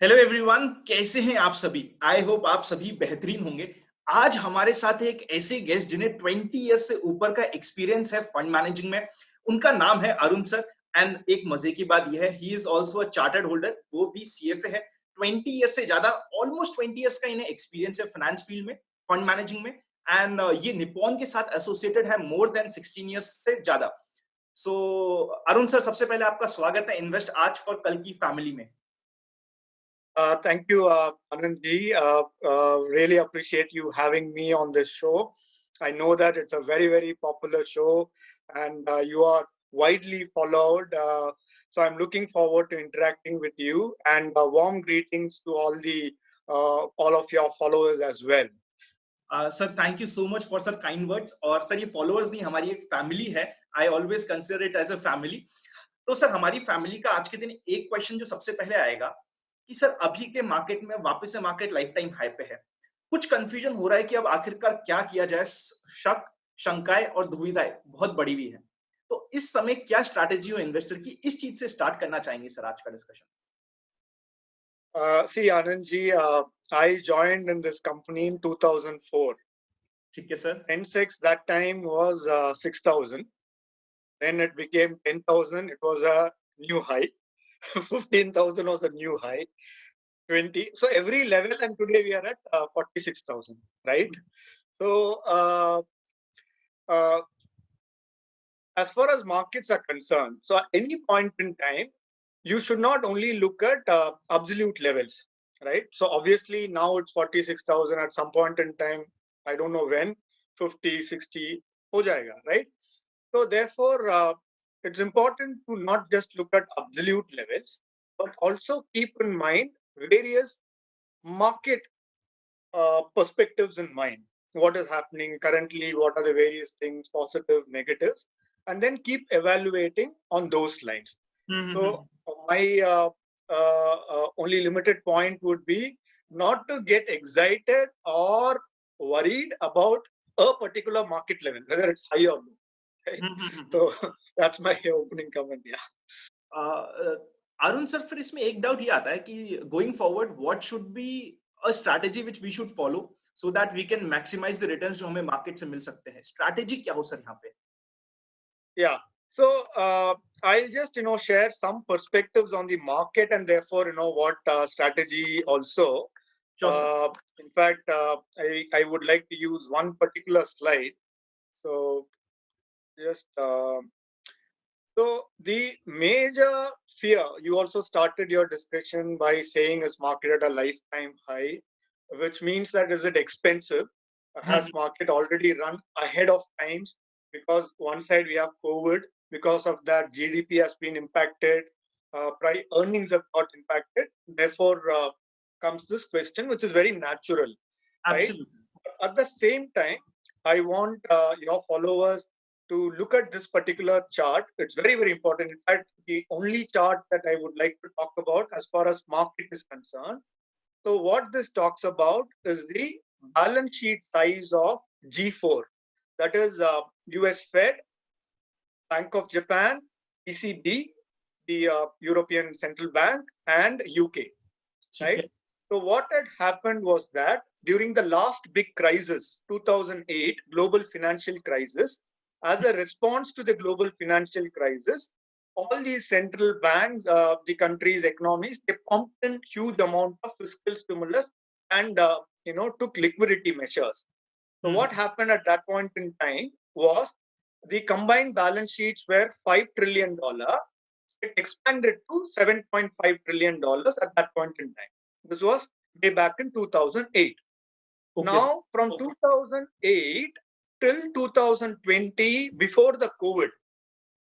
Hello everyone, कैसे हैं आप सभी? आई होप आप सभी बेहतरीन होंगे। आज हमारे साथ है एक ऐसे गेस्ट जिन्हें 20 ईयर्स से ऊपर का एक्सपीरियंस है फंड मैनेजिंग में। उनका नाम है अरुण सर। एंड एक मजे की बात यह है, he is also a chartered holder, वो भी सीएफए है। 20 ईयर्स से ज्यादा, ऑलमोस्ट 20 ईयर्स का इन्हें एक्सपीरियंस है फाइनेंस फील्ड में, फंड मैनेजिंग में। एंड ये निपॉन के साथ एसोसिएटेड है मोर देन 16 ईयर्स से ज्यादा। सो अरुण सर, सबसे पहले आपका स्वागत है इन्वेस्ट आज फॉर कल की फैमिली में। Thank you, Anand ji. Really appreciate you having me on this show. I know that it's a very, very popular show and you are widely followed. So I'm looking forward to interacting with you and warm greetings to all of your followers as well. Sir, thank you so much for sir kind words. और sir, ये followers नहीं, हमारी एक family है। I always consider it as a family. तो sir, हमारी family का आज के दिन एक क्वेश्चन जो सबसे पहले आएगा कि सर, अभी के मार्केट में वापस से मार्केट लाइफ टाइम हाई पे है। कुछ कंफ्यूजन हो रहा है कि अब आखिरकार क्या किया जाए। शक, शंकाएं और दुविधाएं बहुत बड़ी हुई है। तो इस समय क्या स्ट्रैटेजी हो इन्वेस्टर की, इस चीज से स्टार्ट करना चाहेंगे सर आज का discussion. See, Anand ji, I joined in this company in 2004. ठीक है sir. N6 that time was 6,000. Then it became 10,000. It was a new high. 15,000 was a new high. 20. So every level, and today we are at 46,000, right? So uh, as far as markets are concerned, so at any point in time, you should not only look at absolute levels, right? So obviously now it's 46,000. At some point in time, I don't know when, 50, 60, ho jayega, right? So therefore, it's important to not just look at absolute levels, but also keep in mind various market perspectives in mind. What is happening currently? What are the various things, positive, negatives, and then keep evaluating on those lines. So my only limited point would be not to get excited or worried about a particular market level, whether it's high or low. Right? So that's my opening comment. Yeah. Arun sir, फिर इसमें एक doubt ये आता है कि going forward what should be a strategy which we should follow so that we can maximise the returns जो हमें market से मिल सकते हैं। स्ट्रैटेजी क्या हो सर यहाँ पे? Yeah. So I'll just share some perspectives on the market and therefore what strategy also. Sure sir. Uh, in fact, I would like to use one particular slide. So just so the major fear, you also started your discussion by saying is market at a lifetime high, which means that is it expensive? Has market already run ahead of times? Because one side we have COVID, because of that GDP has been impacted, earnings have got impacted. Therefore, comes this question, which is very natural, right? Absolutely. At the same time, I want your followers to look at this particular chart. It's very, very important. In fact, the only chart that I would like to talk about as far as market is concerned. So what this talks about is the balance sheet size of G4. That is US Fed, Bank of Japan, ECB, the European Central Bank, and UK, ठीक right? है। So what had happened was that during the last big crisis, 2008 global financial crisis, as a response to the global financial crisis, all these central banks, the countries' economies, they pumped in huge amount of fiscal stimulus and took liquidity measures. So what happened at that point in time was the combined balance sheets were $5 trillion. It expanded to $7.5 trillion at that point in time. This was way back in 2008. Okay sir. Now, from 2008 till 2020, before the COVID,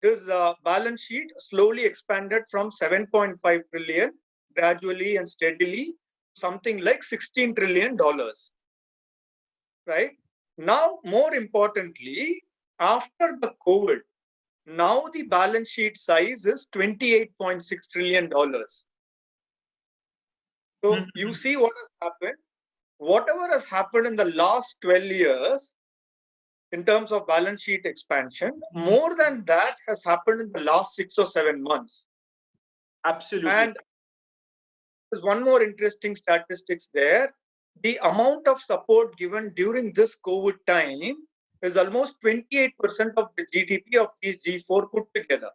this balance sheet slowly expanded from 7.5 trillion gradually and steadily, something like $16 trillion. Right now, more importantly, after the COVID, now the balance sheet size is $28.6 trillion. So you see what has happened. Whatever has happened in the last 12 years in terms of balance sheet expansion, more than that has happened in the last 6 or 7 months. Absolutely. And there's one more interesting statistics there. The amount of support given during this COVID time is almost 28% of the GDP of these G4 put together,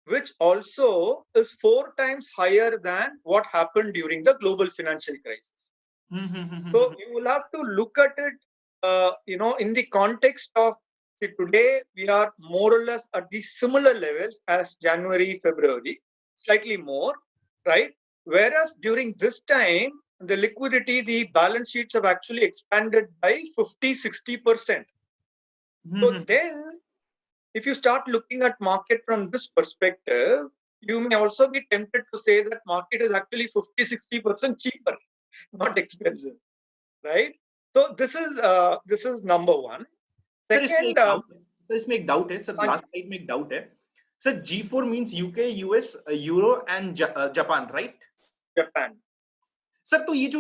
which also is 4 times higher than what happened during the global financial crisis. So you will have to look at it, in the context of, see, today we are more or less at the similar levels as January, February, slightly more, right? Whereas during this time, the liquidity, the balance sheets have actually expanded by 50, 60%. So then, if you start looking at market from this perspective, you may also be tempted to say that market is actually 50, 60% cheaper, not expensive, right? So this is number one. Sir इसमें Second, एक doubt है, sir इसमें एक doubt है, sir on last slide में एक doubt है. Sir G4 means UK, US, euro and Japan, right? Japan. Sir तो ये जो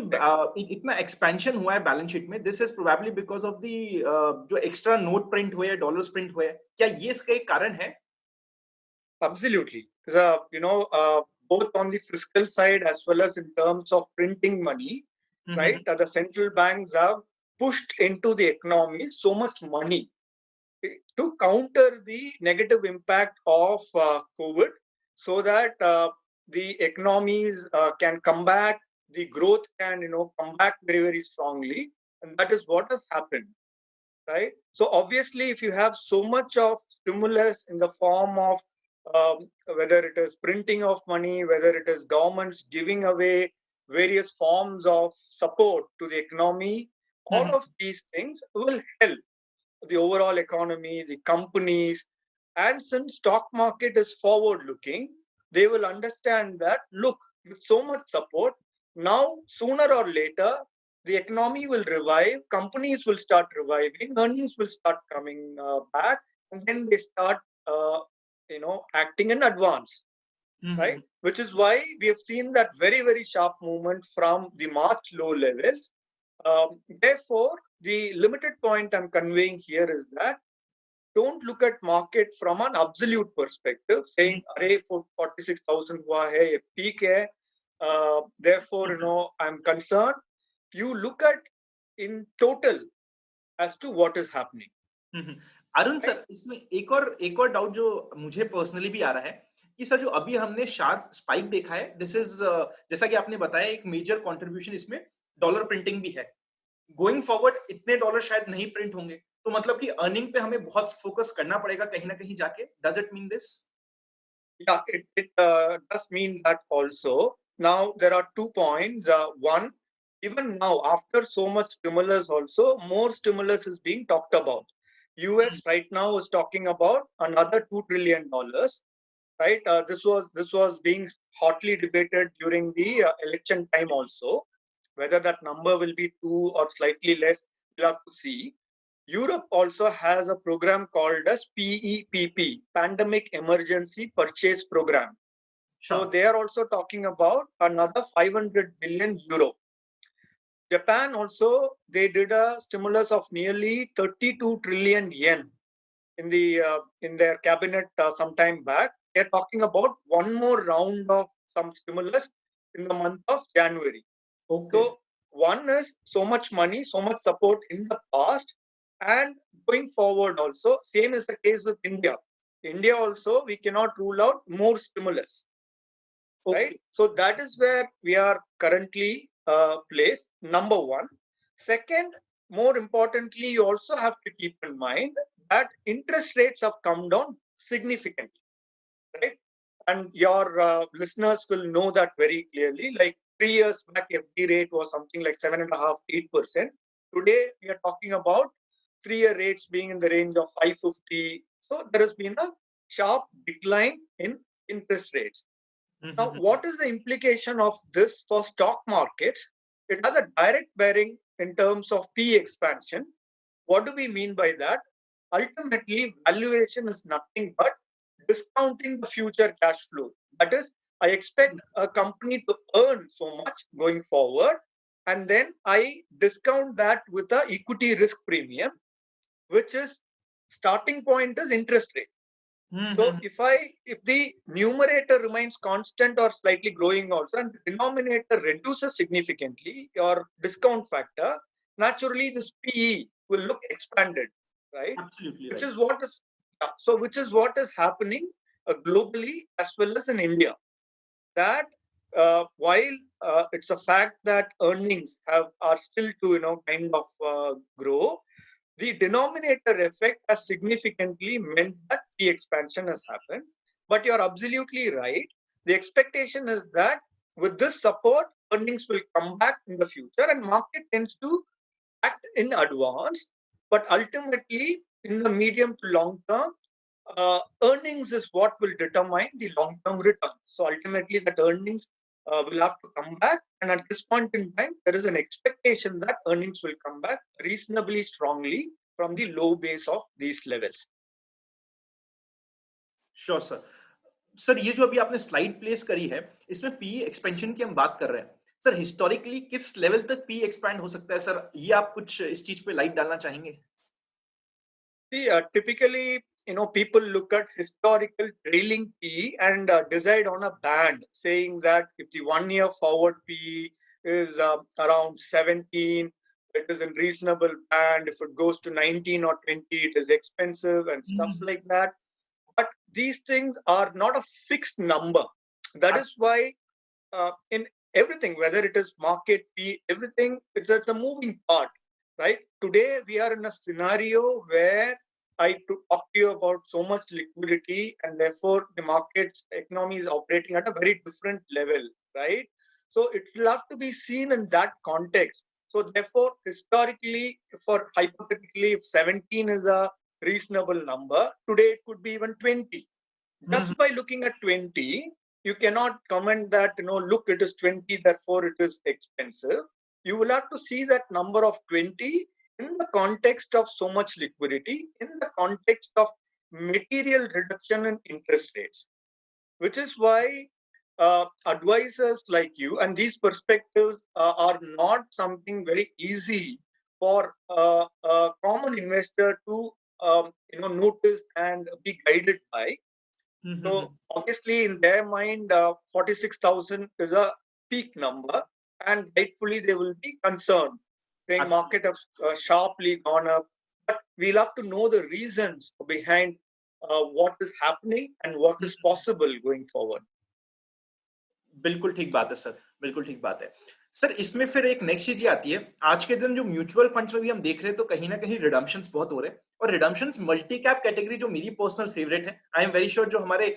इतना एक्सपेंशन हुआ है बैलेंस शीट में, this is probably because of the जो एक्स्ट्रा नोट प्रिंट हुए हैं, डॉलर्स प्रिंट हुए हैं, क्या ये इसका एक कारण है? Absolutely. Both on the fiscal side as well as in terms of printing money, right? The central banks have pushed into the economy so much money to counter the negative impact of COVID, so that the economies can come back, the growth can come back very, very strongly, and that is what has happened, right? So obviously, if you have so much of stimulus in the form of whether it is printing of money, whether it is governments giving away various forms of support to the economy, all of these things will help the overall economy, the companies. And since stock market is forward looking, they will understand that, look, with so much support, now sooner or later, the economy will revive, companies will start reviving, earnings will start coming back, and then they start, acting in advance, right? Which is why we have seen that very, very sharp movement from the March low levels. Therefore, the limited point I'm conveying here is that don't look at market from an absolute perspective, saying, "Arey, for 46,000 hua hai, ye peak hai." Therefore, I'm concerned. You look at in total as to what is happening. Arun sir, इसमें एक और doubt जो मुझे personally भी आ रहा है कि sir जो अभी हमने शार्प स्पाइक देखा है, दिस इज जैसा कि आपने बताया, एक मेजर कंट्रीब्यूशन इसमें डॉलर प्रिंटिंग भी है. गोइंग फॉरवर्ड इतने डॉलर शायद नहीं प्रिंट होंगे, तो मतलब कि अर्निंग पे हमें बहुत फोकस करना पड़ेगा कहीं ना कहीं जाके. Does it mean this? Yeah, it does mean that also. Now, there are 2 points. One, even now, after so much stimulus also, more stimulus is being talked about. US right now is talking about another $2 trillion, right? This was being hotly debated during the election time also. Whether that number will be 2 or slightly less, we'll have to see. Europe also has a program called as PEPP, Pandemic Emergency Purchase Program. So they are also talking about another 500 billion euro. Japan also, they did a stimulus of nearly 32 trillion yen in their cabinet some time back. They're talking about one more round of some stimulus in the month of January. Okay. So one is so much money, so much support in the past, and going forward also, same is the case with India. India also, we cannot rule out more stimulus, right? Okay. So that is where we are currently placed, number one. Second, more importantly, you also have to keep in mind that interest rates have come down significantly, right? And your listeners will know that very clearly. Like 3 years back, FD rate was something like 7.5%, 8%. Today, we are talking about 3-year rates being in the range of 550. So there has been a sharp decline in interest rates. Now, what is the implication of this for stock markets? It has a direct bearing in terms of P expansion. What do we mean by that? Ultimately, valuation is nothing but discounting the future cash flow. That is, I expect a company to earn so much going forward, and then I discount that with a equity risk premium, which is starting point is interest rate. So if the numerator remains constant or slightly growing also, and the denominator reduces significantly, your discount factor, naturally this PE will look expanded, right? Absolutely Which right. is what is which is what is happening globally as well as in India. That while it's a fact that earnings are still to kind of grow, the denominator effect has significantly meant that the expansion has happened. But you're absolutely right. The expectation is that with this support, earnings will come back in the future, and market tends to act in advance. But ultimately, in the medium to long term, earnings is what will determine the long-term return. So ultimately, that earnings will have to come back, and at this point in time, there is an expectation that earnings will come back reasonably strongly from the low base of these levels. Sure sir. Sir ये जो अभी आपने slide place करी है, इसमें PE expansion की हम बात कर रहे हैं। सर हिस्टोरिकली किस लेवल तक पीई एक्सपैंड हो सकता है सर? ये आप कुछ इस चीज़ पे लाइट डालना चाहेंगे? See, typically, people look at historical trailing P and decide on a band, saying that if the 1 year forward P is around 17, it is in reasonable band. If it goes to 19 or 20, it is expensive and stuff like that. But these things are not a fixed number. That is why in everything, whether it is market P, everything, it's a moving part, right? Today, we are in a scenario where talk to you about so much liquidity, and therefore the market's economy is operating at a very different level, right? So it will have to be seen in that context. So therefore, historically, for hypothetically, if 17 is a reasonable number, today it could be even 20. Hmm, Just by looking at 20, you cannot comment that, look, it is 20, therefore it is expensive. You will have to see that number of 20 in the context of so much liquidity, in the context of material reduction in interest rates, which is why advisors like you, and these perspectives are not something very easy for a common investor to notice and be guided by. Hmm, hmm, So hmm. obviously, in their mind, 46,000 is a peak number, and rightfully they will be concerned, saying market absolutely. has sharply gone up. But we'll have to know the reasons behind what is happening and what hmm, is possible going forward. बिल्कुल ठीक बात है sir, बिल्कुल ठीक बात है। Sir इसमें फिर एक नेक्स्ट चीज़ ये आती है, आज के दिन जो म्यूचुअल फंड्स में भी हम देख रहे हैं तो कहीं न कहीं रिडम्पशन्स बहुत हो रहे हैं और रिडम्पशन्स मल्टी कैप कैटेगरी जो मेरी पर्सनल फेवरेट है, आई एम वेरी श्योर जो हमारे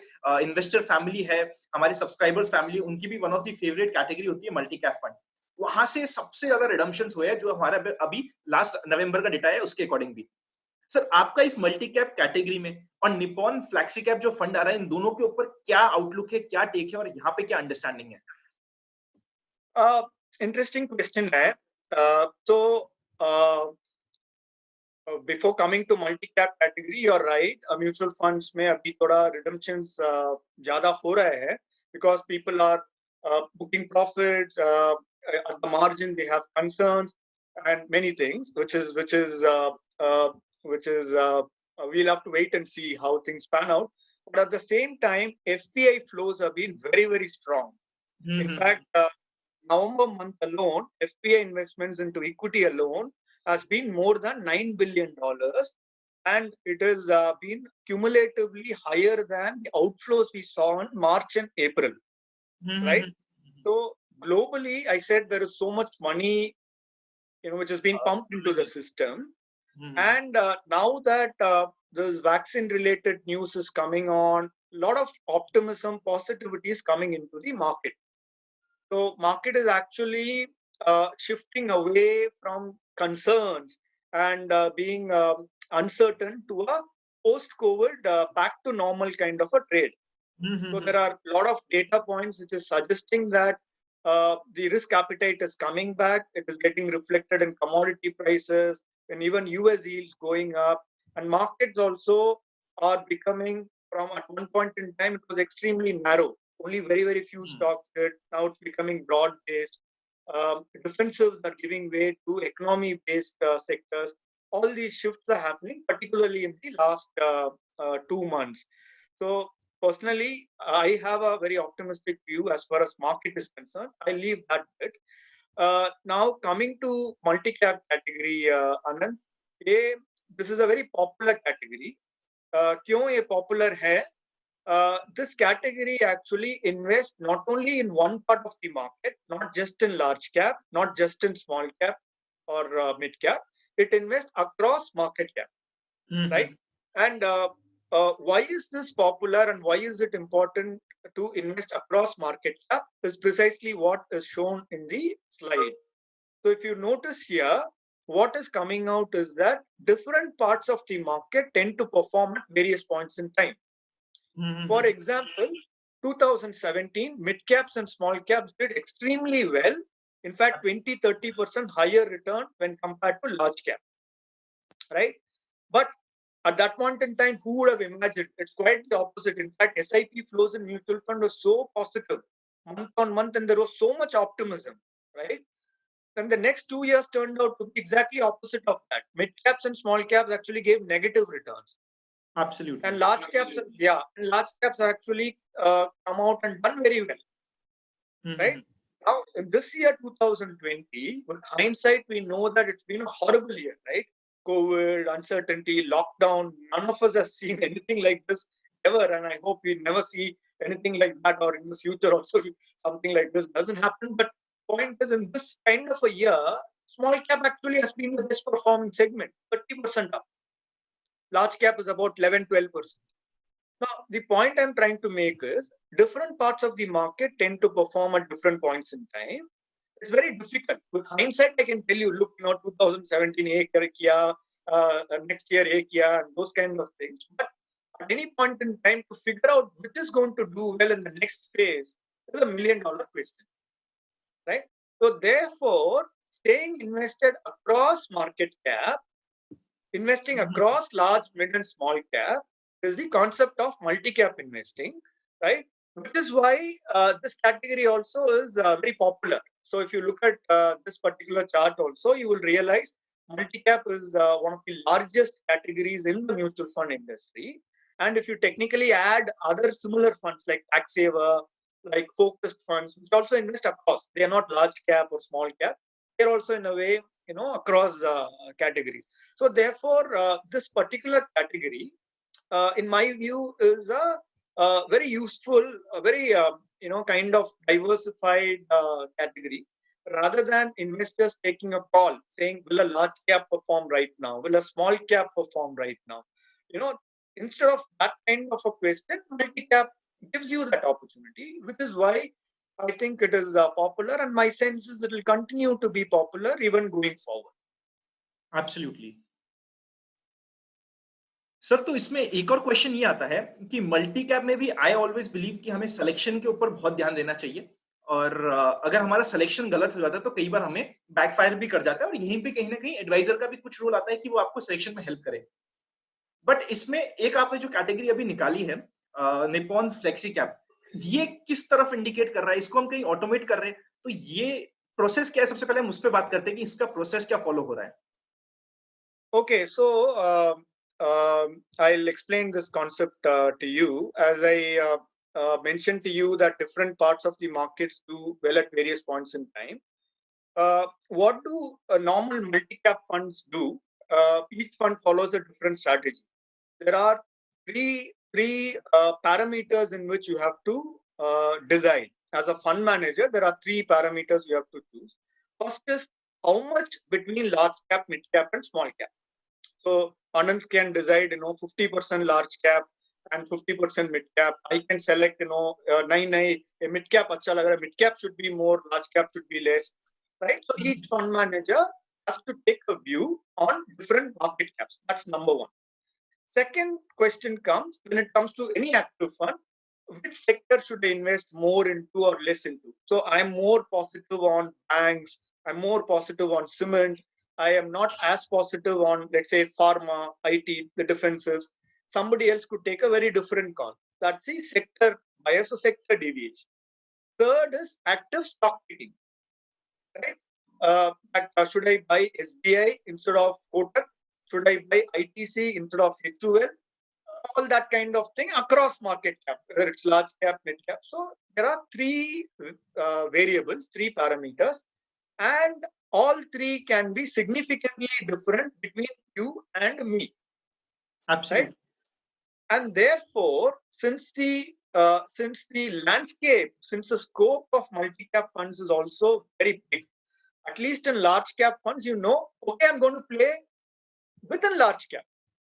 इन्वेस्टर फैमिली है, हमारे सब्सक्राइबर्स फैमिली उनकी भी one of the favourite category होती है मल्टी कैप फंड। वहाँ से सबसे ज़्यादा रिडम्पशन्स हुए हैं जो हमारा अभी लास्ट नवंबर का डेटा है उसके अकॉर्डिंग भी। सर आपका इस मल्टी कैप कैटेगरी में और निप्पॉन फ्लेक्सी कैप जो फंड आ रहा है इन दोनों के ऊपर क्या आउटलुक है, क्या टेक है और यहाँ पे क्या अंडरस्टैंडिंग है? Uh, Interesting question है. So uh, before coming to multi-cap category, you're right. Mutual funds में अभी थोड़ा redemptions ज़्यादा हो रहे हैं because people are booking profits. At the margin, they have concerns and many things, we'll have to wait and see how things pan out. But at the same time, FPI flows have been very, very strong. Hmm, In hmm, fact, November month alone, FPI investments into equity alone has been more than $9 billion, and it has been cumulatively higher than the outflows we saw in March and April, hmm, hmm, right? Hmm, So globally, I said there is so much money, which has been pumped into the amazing. system, hmm, hmm, and now that this vaccine-related news is coming on, a lot of optimism, positivity is coming into the market. So market is actually shifting away from concerns and being uncertain to a post-COVID back to normal kind of a trade. Hmm, hmm, So hmm, there are a lot of data points which is suggesting that the risk appetite is coming back. It is getting reflected in commodity prices and even US yields going up. And markets also are becoming, from at one point in time, it was extremely narrow. Only very, very few hmm, stocks did. Now it's becoming broad based. Defensives are giving way to economy based sectors. All these shifts are happening, particularly in the last 2 months. So personally, I have a very optimistic view as far as market is concerned. I leave that bit. Now coming to multi-cap category, Anand, ये this is a very popular category. क्यों ये popular है? This category actually invests not only in one part of the market, not just in large cap, not just in small cap or mid cap. It invests across market cap, right? Hmm And why is this popular and why is it important to invest across market cap is precisely what is shown in the slide. So if you notice here, what is coming out is that different parts of the market tend to perform at various points in time. For hmm example, 2017, mid caps and small caps did extremely well. In fact, 20-30% higher return when compared to large cap, right? But at that point in time, who would have imagined? It's quite the opposite. In fact, SIP flows in mutual fund was so positive month on month, and there was so much optimism, right? Then the next 2 years turned out to be exactly opposite of that. Mid caps and small caps actually gave negative returns, and Absolutely. large caps, yeah, and large caps actually come out and done very well, right? Hmm Now, in this year 2020, with hindsight, we know that it's been a horrible year, right? COVID, uncertainty, lockdown. None of us has seen anything like this ever, and I hope we never see anything like that, or in the future also something like this doesn't happen. But point is, in this kind of a year, small cap actually has been the best performing segment, 30% up. Large cap is about 11-12%. Now, the point I'm trying to make is different parts of the market tend to perform at different points in time. It's very difficult. With hindsight, I can tell you, look, 2017 kiya, next year kiya, and those kind of things. But at any point in time, to figure out which is going to do well in the next phase is $1 million question, right? So therefore, staying invested across market cap, investing hmm across large, mid, and small cap is the concept of multi-cap investing, right? Which is why this category also is very popular. So if you look at this particular chart also, you will realize multi-cap is one of the largest categories in the mutual fund industry. And if you technically add other similar funds like tax saver, like focused funds, which also invest across, they are not large cap or small cap. They're also in a way, across categories. So therefore, this particular category, in my view, is a very useful, a very kind of diversified category. Rather than investors taking a call saying, "Will a large cap perform right now? Will a small cap perform right now?" You know, instead of that kind of a question, multi cap gives you that opportunity, which is why I think it is popular, and my sense is it will continue to be popular even going forward. Absolutely. Sir, तो इसमें एक और question ये आता है कि multi cap में भी आई ऑलवेज बिलीव कि हमें सिलेक्शन के ऊपर बहुत ध्यान देना चाहिए और अगर हमारा सिलेक्शन गलत हो जाता है तो कई बार हमें बैकफायर भी कर जाता है और यहीं पे कहीं ना कहीं एडवाइजर का भी कुछ रोल आता है कि वो आपको सिलेक्शन में हेल्प करे। बट इसमें एक आपने जो कैटेगरी अभी निकाली है, निपॉन फ्लेक्सी कैप, ये किस तरफ इंडिकेट कर रहा है? इसको हम कहीं ऑटोमेट कर रहे हैं तो ये प्रोसेस क्या है? सबसे पहले हम उस पर बात करते हैं कि इसका प्रोसेस क्या फॉलो हो रहा है। Okay, so I'll explain this concept to you. As I mentioned to you that different parts of the markets do well at various points in time. What do normal multi-cap funds do? Each fund follows a different strategy. There are three parameters in which you have to decide. As a fund manager, there are three parameters you have to choose. First is how much between large cap, mid cap, and small cap. So Anand can decide, 50% large cap and 50% mid cap. I can select, a mid cap, acha lag raha hai, mid cap should be more, large cap should be less, right? So each fund manager has to take a view on different market caps. That's number one. Second question comes when it comes to any active fund, which sector should I invest more into or less into? So I'm more positive on banks. I'm more positive on cement. I am not as positive on, let's say, pharma, IT, the defenses. Somebody else could take a very different call. That's the sector bias or sector deviation. Third is active stock picking, right? Should I buy SBI instead of Kotak? Should I buy ITC instead of HUL? all that kind of thing across market cap, whether it's large cap, mid cap. So there are three variables, three parameters, and all three can be significantly different between you and me, Absolutely. right? And therefore, since the landscape, since the scope of multi-cap funds is also very big, at least in large cap funds, okay, I'm going to play within large cap.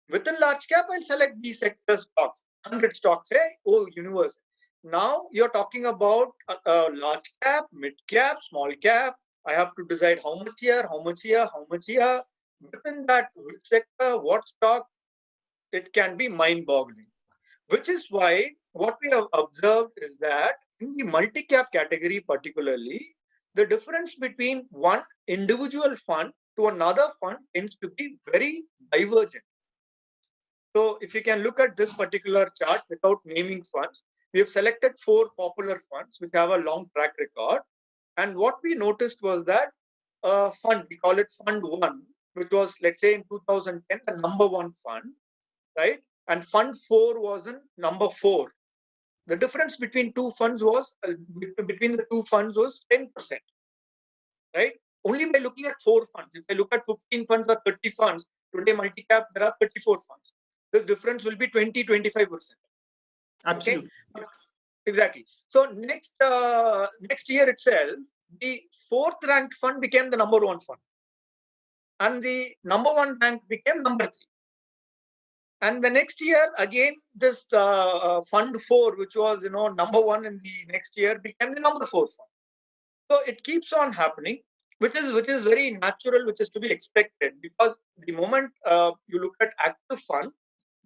Within large cap, I'll select these sector stocks, 100 stocks, universe. Now you're talking about large cap, mid cap, small cap. I have to decide how much here, how much here, how much here. Within that, which sector, what stock, it can be mind boggling. Which is why what we have observed is that in the multi cap category, particularly, the difference between one individual fund to another fund tends to be very divergent. So if you can look at this particular chart without naming funds, we have selected 4 popular funds which have a long track record. And what we noticed was that fund, we call it Fund 1, which was, let's say, in 2010, the number 1 fund, right? And Fund 4 was in number 4. The difference between two funds was between the two funds was 10%, right? Only by looking at 4 funds. If I look at 15 funds or 30 funds, today multi-cap, there are 34 funds. This difference will be 20-25%. Absolutely. Okay? Exactly. So next year itself, the 4th ranked fund became the number 1 fund, and the number 1 ranked became number 3. And the next year, again, this fund 4, which was number 1 in the next year, became the number 4 fund. So it keeps on happening, which is very natural, which is to be expected, because the moment you look at active fund,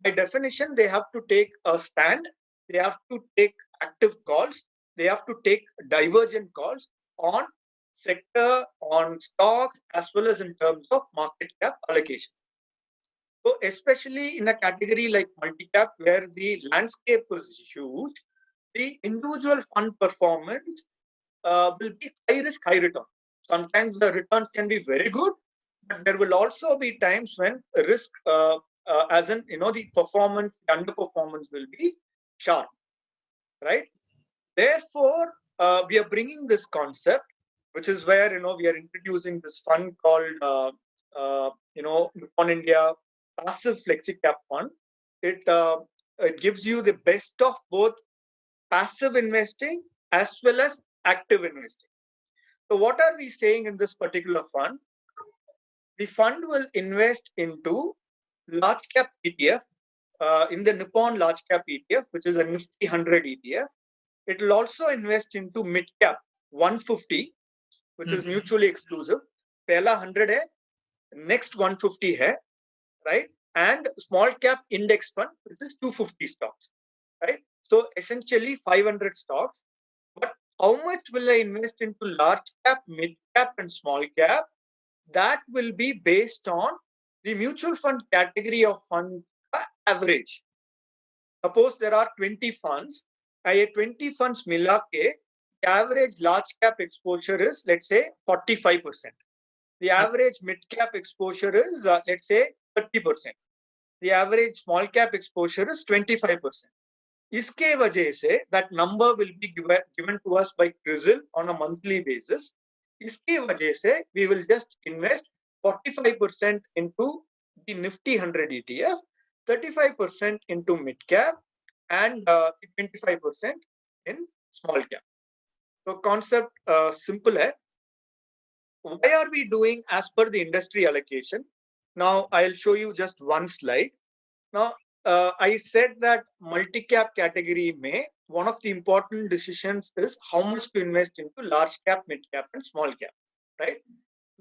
by definition, they have to take a stand, they have to take active calls, they have to take divergent calls on sector, on stocks, as well as in terms of market cap allocation. So especially in a category like multi-cap, where the landscape is huge, the individual fund performance will be high risk, high return. Sometimes the returns can be very good, but there will also be times when risk, as in the performance, the underperformance will be sharp, right? Therefore, we are bringing this concept, which is where we are introducing this fund called Nippon India Passive Flexi Cap Fund. It gives you the best of both passive investing as well as active investing. So what are we saying in this particular fund? The fund will invest into large cap ETF, in the Nippon large cap ETF, which is a Nifty 100 ETF. It will also invest into mid cap 150, which is mutually exclusive. Pehla 100 hai, next 150 hai, right? And small cap index fund, which is 250 stocks, right? So essentially 500 stocks. But how much will I invest into large cap, mid cap, and small cap? That will be based on the mutual fund category of fund average. Suppose there are 20 funds, 20 funds mila ke, the average large cap exposure is, let's say, 45%. The average mid cap exposure is, let's say, 30%. The average small cap exposure is 25%. Iske wajah se, that number will be given to us by CRISIL on a monthly basis. Iske wajah se, we will just invest 45% into the Nifty 100 ETF, 35% into mid cap, and 25% in small cap. So concept simple hai. Why are we doing as per the industry allocation? Now I'll show you just one slide. Now I said that multi-cap category may, one of the important decisions is how much to invest into large cap, mid cap, and small cap, right?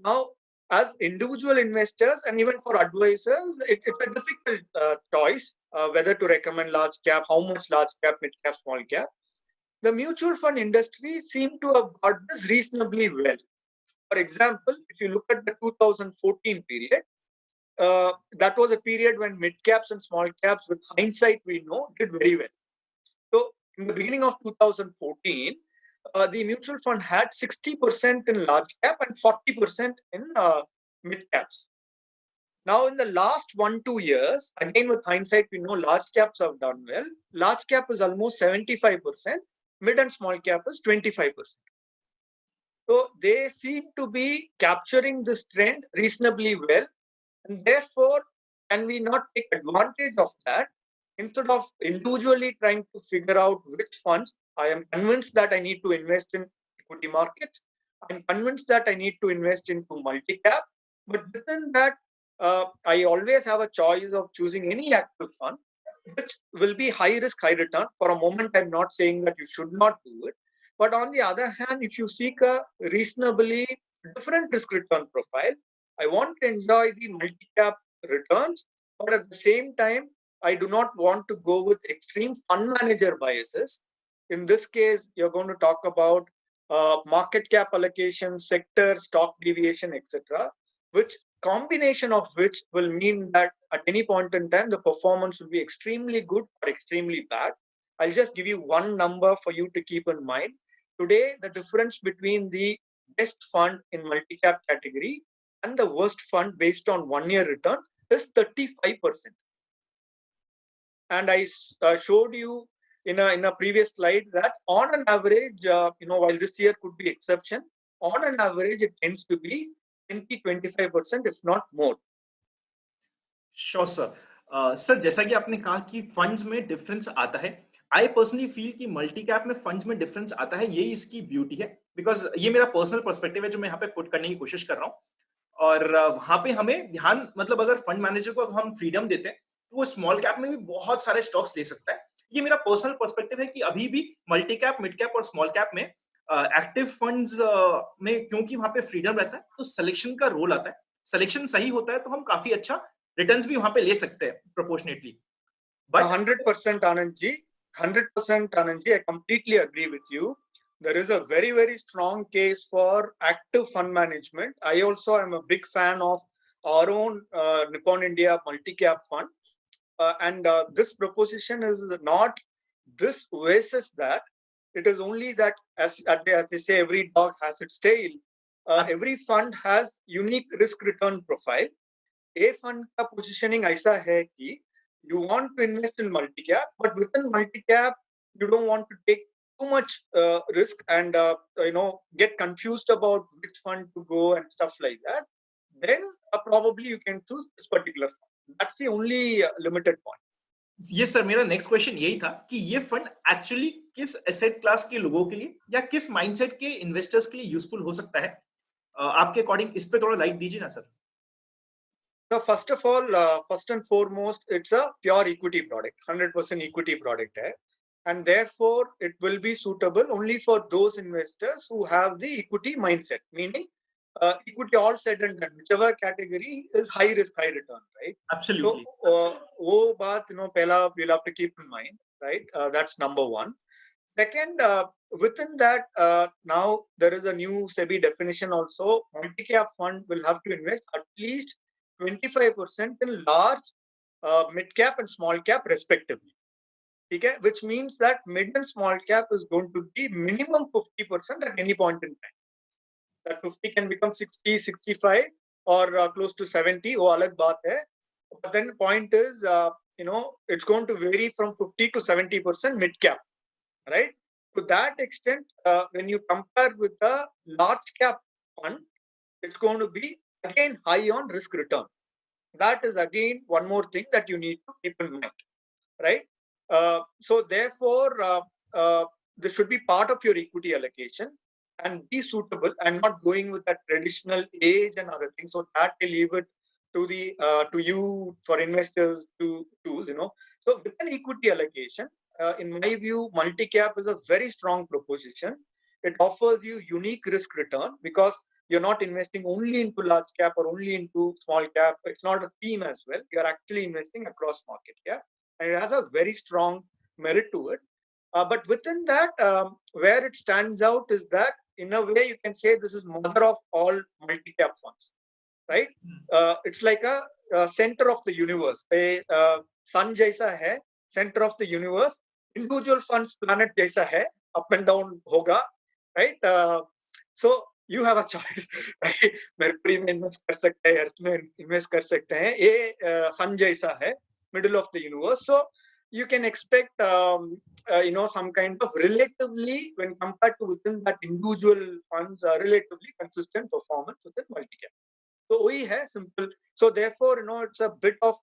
Now, as individual investors and even for advisors, it's a difficult choice whether to recommend large cap, how much large cap, mid cap, small cap. The mutual fund industry seemed to have got this reasonably well. For example, if you look at the 2014 period, that was a period when mid caps and small caps, with hindsight, we know, did very well. So in the beginning of 2014, the mutual fund had 60% in large cap and 40% in mid caps. Now, in the last 1-2 years, again with hindsight, we know large caps have done well. Large cap is almost 75%, mid and small cap is 25%. So they seem to be capturing this trend reasonably well. And therefore, can we not take advantage of that instead of individually trying to figure out which funds? I am convinced that I need to invest in equity markets. I'm convinced that I need to invest into multi-cap. But within that, I always have a choice of choosing any active fund, which will be high risk, high return. For a moment, I'm not saying that you should not do it. But on the other hand, if you seek a reasonably different risk return profile, I want to enjoy the multi-cap returns, but at the same time, I do not want to go with extreme fund manager biases. In this case, you're going to talk about market cap allocation, sector, stock deviation, etc., which combination of which will mean that at any point in time, the performance will be extremely good or extremely bad. I'll just give you one number for you to keep in mind. Today, the difference between the best fund in multi-cap category and the worst fund based on 1 year return is 35%. And I showed you in a previous slide that on an average, while this year could be exception, on an average, it tends to be 20-25%, if not more. Sure sir. Sir जैसा कि आपने कहा कि funds में difference आता है, I personally feel कि multi cap में फंड्स में डिफरेंस आता है, यही इसकी ब्यूटी है, बिकॉज ये मेरा पर्सनल पर्सपेक्टिव है जो मैं यहाँ पे पुट करने की कोशिश कर रहा हूँ। और वहां पे हमें ध्यान, मतलब अगर फंड मैनेजर को हम फ्रीडम देते हैं तो वो स्मॉल कैप में भी बहुत सारे स्टॉक्स ले सकता है। ये मेरा पर्सनल पर्सपेक्टिव है कि अभी भी मल्टी कैप, मिड कैप और स्मॉल कैप में एक्टिव फंड्स में क्योंकि वहां पे फ्रीडम रहता है तो सिलेक्शन का रोल आता है। सिलेक्शन सही होता है तो हम काफी अच्छा रिटर्न्स भी वहां पे ले सकते हैं proportionately. But 100% Anandji, 100% Anandji, I completely agree with you. There is a very, very strong case for active fund management. I also am a big fan of our own Nippon India multi-cap fund. And this proposition is not this versus that. It is only that, as they say, every dog has its tail. Every fund has unique risk return profile. A fund का positioning ऐसा है कि you want to invest in multi-cap, but within multi-cap, you don't want to take too much risk and get confused about which fund to go and stuff like that. Then probably you can choose this particular fund. That's the only limited point. ये sir मेरा next question यही था कि ये fund actually किस asset class के लोगों के लिए या किस माइंडसेट के इन्वेस्टर्स के लिए यूजफुल हो सकता है, आपके अकॉर्डिंग इस पे थोड़ा लाइट दीजिए ना sir. So first of all, first and foremost, it's a pure equity product, 100% equity product hai. And therefore it will be suitable only for those investors who have the equity mindset, meaning equity all said and done, whichever category is high risk, high return, right? Absolutely. So, wo baat, pehla we'll have to keep in mind, right? That's number one. Second, within that, now there is a new SEBI definition also. Multi-cap fund will have to invest at least 25% in large, mid cap and small cap respectively. Okay? Which means that mid and small cap is going to be minimum 50% at any point in time. That 50 can become 60, 65 or close to 70. Oh, alag baat hai. But then the point is, it's going to vary from 50 to 70% mid cap, right? To that extent, when you compare with a large cap fund, it's going to be again high on risk return. That is again one more thing that you need to keep in mind, right? So therefore, this should be part of your equity allocation and be suitable and not going with that traditional age and other things. So that I leave it to to you for investors to choose. So with an equity allocation, in my view, multi-cap is a very strong proposition. It offers you unique risk return because you're not investing only into large cap or only into small cap. It's not a theme as well. You're actually investing across market cap. And it has a very strong merit to it. But within that, where it stands out is that in a way you can say this is mother of all multi-cap funds, right? It's like a center of the universe. Sun jaisa hai, center of the universe. Individual funds planet jaisa hai, up and down hoga, right? So you have a choice, right? Mercury में invest कर सकते हैं, Earth में invest कर सकते हैं. ये sun जैसा है, middle of the universe. So you can expect some kind of relatively, when compared to within that individual funds, relatively consistent performance within multi-cap. So वही है simple. So therefore, it's a bit of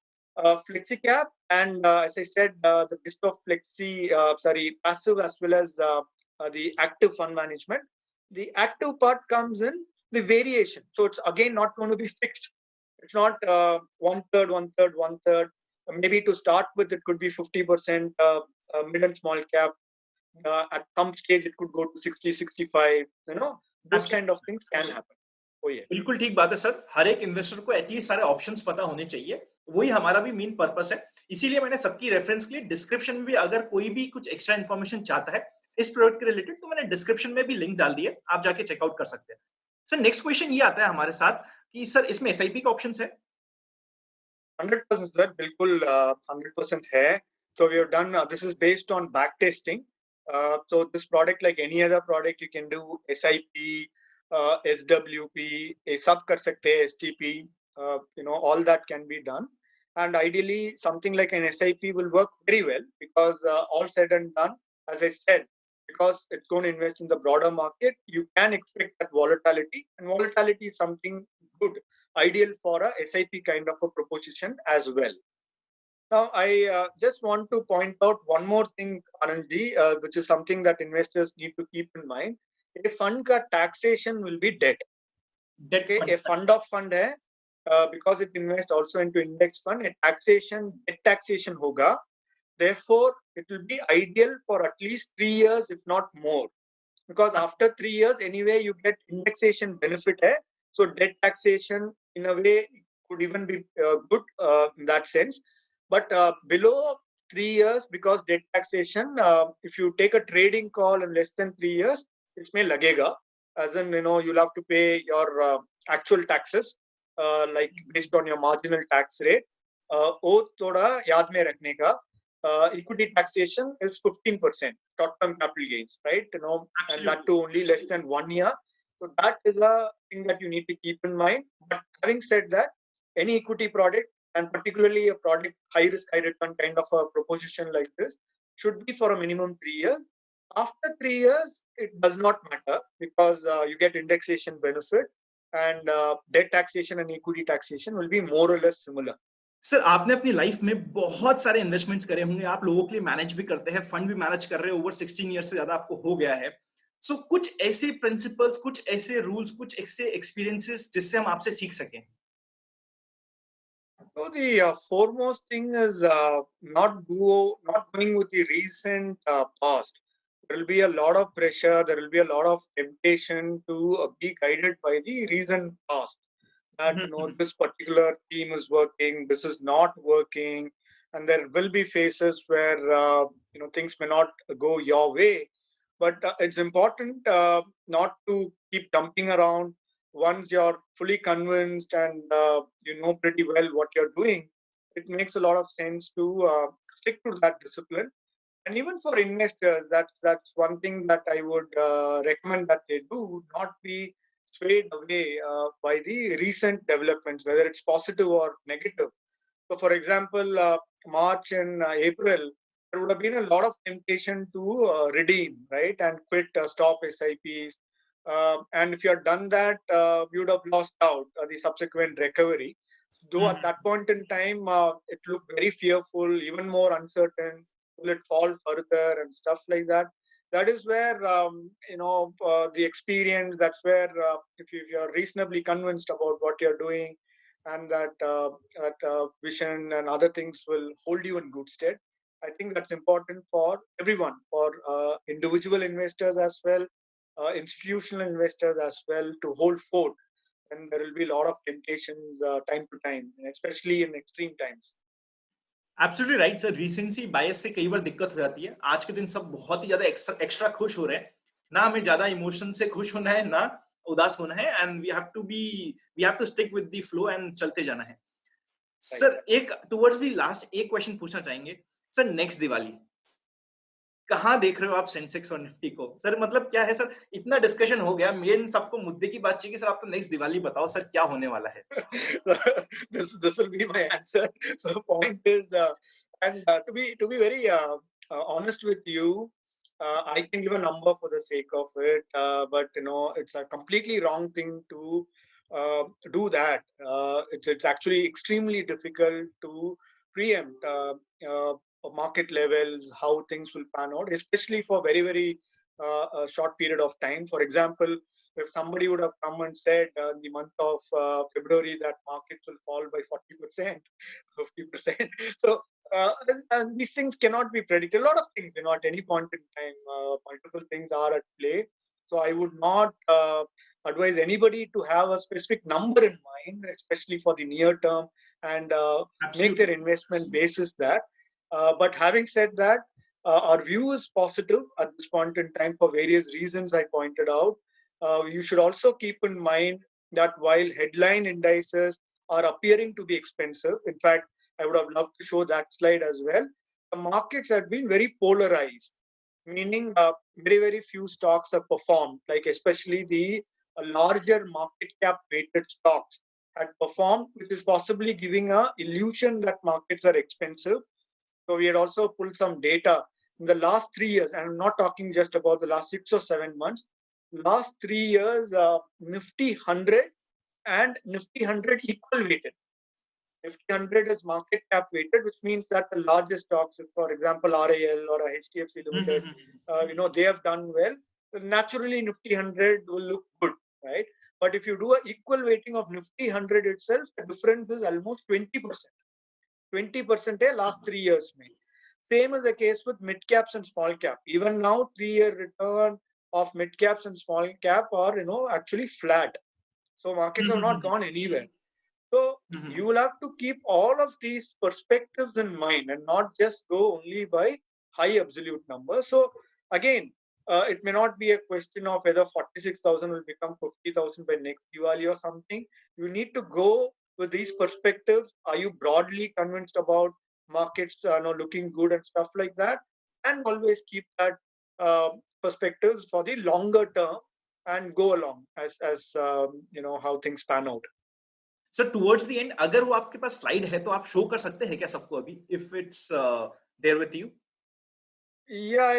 flexi cap, and as I said, the best of passive as well as the active fund management. The active part comes in the variation. So it's again not going to be fixed. It's not one third, one third, one third. Maybe to start with, it could be 50% mid and small cap. At some stage, it could go to 60, 65. Those kind of things can happen. Oh yeah. बिल्कुल ठीक बात है sir. हर एक investor को at least सारे options पता होने चाहिए. वही हमारा भी मेन पर्पस है. इसीलिए मैंने सबकी रेफरेंस के लिए डिस्क्रिप्शन में भी अगर कोई भी कुछ एक्स्ट्रा इन्फॉर्मेशन चाहता है इस प्रोडक्ट के रिलेटेड, तो मैंने डिस्क्रिप्शन में भी लिंक डाल दिया, आप जाके चेकआउट कर सकते हैं. सर नेक्स्ट क्वेश्चन ये आता है हमारे साथ कि सर इसमें एसआईपी का ऑप्शंस है? 100% sir, बिल्कुल 100% है. So we have done, this is based on back testing. So this product, like any other product, you can do SIP, SWP, ये सब कर सकते हैं, STP, all that can be done. And ideally, something like an SIP will work very well because all said and done, as I said, because it's going to invest in the broader market, you can expect that volatility, and volatility is something good, ideal for a SIP kind of a proposition as well. Now, I just want to point out one more thing, Anandji, which is something that investors need to keep in mind. A fund ka taxation will be debt. Debt Okay, fund. a fund of fund hai, because it invests also into index fund, a debt taxation hoga. Therefore, it will be ideal for at least 3 years, if not more. Because after 3 years, anyway, you get indexation benefit hai. So debt taxation, in a way, could even be good in that sense. But below 3 years, because debt taxation, if you take a trading call in less than 3 years, इसमें लगेगा. As in, you'll have to pay your actual taxes, like based on your marginal tax rate. वो थोड़ा याद में रखने का. Equity taxation is 15% short-term capital gains, right? And that too only less than 1 year. So that is a thing that you need to keep in mind. But having said that, any equity product, and particularly a product high risk, high return kind of a proposition like this, should be for a minimum 3 years. After 3 years, it does not matter because you get indexation benefit, and debt taxation and equity taxation will be more or less similar. Sir आपने अपनी life में बहुत सारे investments करे होंगे, आप लोगों के लिए मैनेज भी करते हैं, फंड भी मैनेज कर रहे हैं, ओवर 16 ईयर से ज्यादा आपको हो गया है. सो कुछ ऐसे प्रिंसिपल्स, कुछ ऐसे रूल्स, कुछ ऐसे एक्सपीरियंसेस जिससे हम आपसे सीख सकें. So the foremost thing is not going with the recent past. There will be a lot of pressure. There will be a lot of temptation to be guided by the recent past. That this particular theme is working, this is not working, and there will be phases where things may not go your way. But it's important not to keep jumping around. Once you're fully convinced and you know pretty well what you're doing, it makes a lot of sense to stick to that discipline. And even for investors, that's one thing that I would recommend that they do, not be swayed away by the recent developments, whether it's positive or negative. So, for example, March and April, there would have been a lot of temptation to redeem, right, and quit, stop SIPs. And if you had done that, you would have lost out the subsequent recovery. Though at that point in time, it looked very fearful, even more uncertain. Will it fall further and stuff like that? That is where the experience. That's where if you're reasonably convinced about what you're doing, and that vision and other things will hold you in good stead. I think that's important for everyone, for individual investors as well, institutional investors as well, to hold fort. And there will be a lot of temptations time to time, especially in extreme times. Absolutely right sir. Recency bias से कई बार दिक्कत हो जाती है. आज के दिन सब बहुत ही ज्यादा एक्स्ट्रा खुश हो रहे हैं. ना हमें ज्यादा इमोशन से खुश होना है, ना उदास होना है. And we have to stick with the flow and चलते जाना है. सर एक टुवर्ड्स द लास्ट एक क्वेश्चन पूछना चाहेंगे. सर नेक्स्ट दिवाली कहाँ देख रहे हो आप सेंसेक्स और निफ्टी को? सर मतलब क्या है सर, इतना डिस्कशन हो गया, मेन सबको मुद्दे की बात चाहिए कि सर आप तो नेक्स्ट दिवाली बताओ सर क्या होने वाला है? This will be my answer. So point is, and to be very honest with you, I can give a number for the sake of it, but you know it's a completely wrong thing to do that. It's actually extremely difficult to preempt market levels, how things will pan out, especially for very a short period of time. For example, if somebody would have come and said in the month of February that markets will fall by 40%, 50%. So, and these things cannot be predicted. A lot of things, you know, at any point in time, multiple things are at play. So, I would not advise anybody to have a specific number in mind, especially for the near term, and make their Absolutely. investment basis that. But having said that, our view is positive at this point in time for various reasons I pointed out. You should also keep in mind that while headline indices are appearing to be expensive, in fact, I would have loved to show that slide as well. The markets have been very polarized, meaning very few stocks have performed, like especially the larger market cap weighted stocks had performed, which is possibly giving a illusion that markets are expensive. So we had also pulled some data in the last 3 years, and I'm not talking just about the last 6 or 7 months. Last 3 years, Nifty 100 and Nifty 100 equal weighted. Nifty 100 is market cap weighted, which means that the largest stocks, for example, RAL or HDFC hmm, Limited, hmm, hmm. they have done well. Naturally, Nifty 100 will look good, right? But if you do an equal weighting of Nifty 100 itself, the difference is almost 20%. 20% last 3 years. Same is the case with mid caps and small cap. Even now, 3 year return of mid caps and small cap are actually flat. So hmm, markets have hmm, not hmm, gone anywhere. So hmm, hmm, you hmm. will have to keep all of these perspectives in mind and not just go only by high absolute numbers. So again, it may not be a question of whether 46,000 will become 50,000 by next Diwali or something. You need to go with these perspectives. Are you broadly convinced about markets looking good and stuff like that? And always keep that perspectives for the longer term and go along as how things pan out. Sir towards the end अगर वो आपके पास slide है तो आप show कर सकते हैं क्या सबको अभी? If it's there with you? Yeah,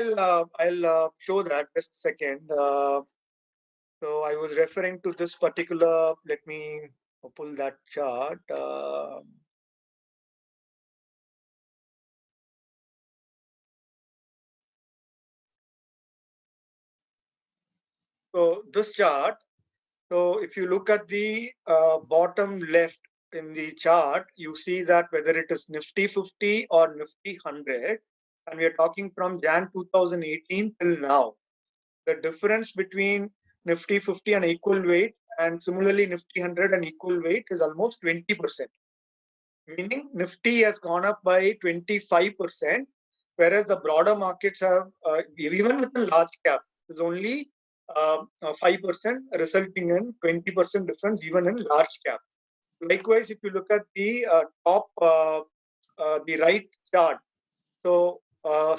I'll show that just a second. So I was referring to this particular. Let me pull that chart. So this chart. So if you look at the bottom left in the chart, you see that whether it is Nifty 50 or Nifty 100, and we are talking from Jan 2018 till now. The difference between Nifty 50 and equal weight and similarly Nifty 100 and equal weight is almost 20%. Meaning Nifty has gone up by 25%, whereas the broader markets have, even with the large cap, is only 5%, resulting in 20% difference even in large cap. Likewise, if you look at the top, the right chart, so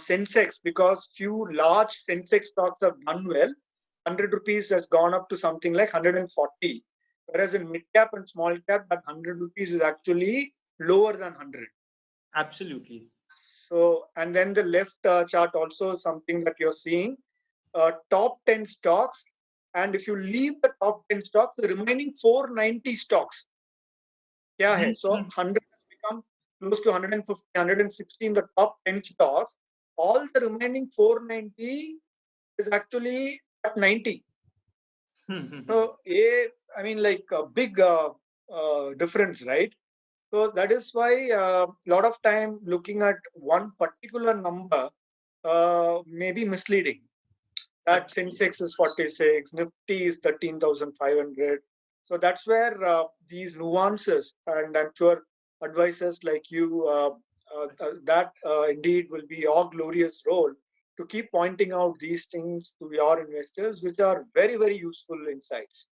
Sensex, because few large Sensex stocks have done well, 100 rupees has gone up to something like 140. Whereas in mid cap and small cap, that 100 rupees is actually lower than 100. Absolutely. So, and then the left chart also something that you're seeing, top 10 stocks. And if you leave the top 10 stocks, the remaining 490 stocks, kya hmm, hai? So hmm. 100 has become close to 150, 160 in the top 10 stocks. All the remaining 490 is actually at 90. Hmm, hmm, hmm. So, I mean, like a big difference, right? So that is why a lot of time looking at one particular number may be misleading. That Sensex is 46, Nifty is 13,500. So that's where these nuances, and I'm sure advisors like you, that indeed will be your glorious role to keep pointing out these things to your investors, which are very useful insights.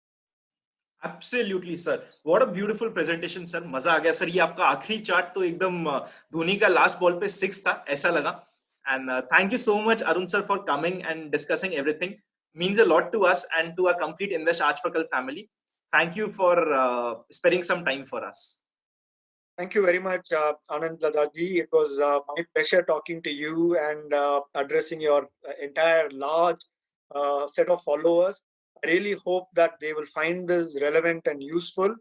Absolutely sir, what a beautiful presentation sir, मजा आ गया sir. ये आपका आखिरी chart तो एकदम धोनी का last ball पे six था ऐसा लगा। And thank you so much, Arun sir, for coming and discussing everything. Means a lot to us and to our complete Invest Arch Fakal family. Thank you for sparing some time for us. Thank you very much, Anand Ladaji. It was my pleasure talking to you and addressing your entire large set of followers. I really hope that they will find this relevant and useful.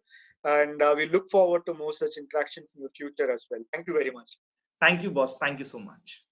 And we look forward to more such interactions in the future as well. Thank you very much. Thank you, boss. Thank you so much.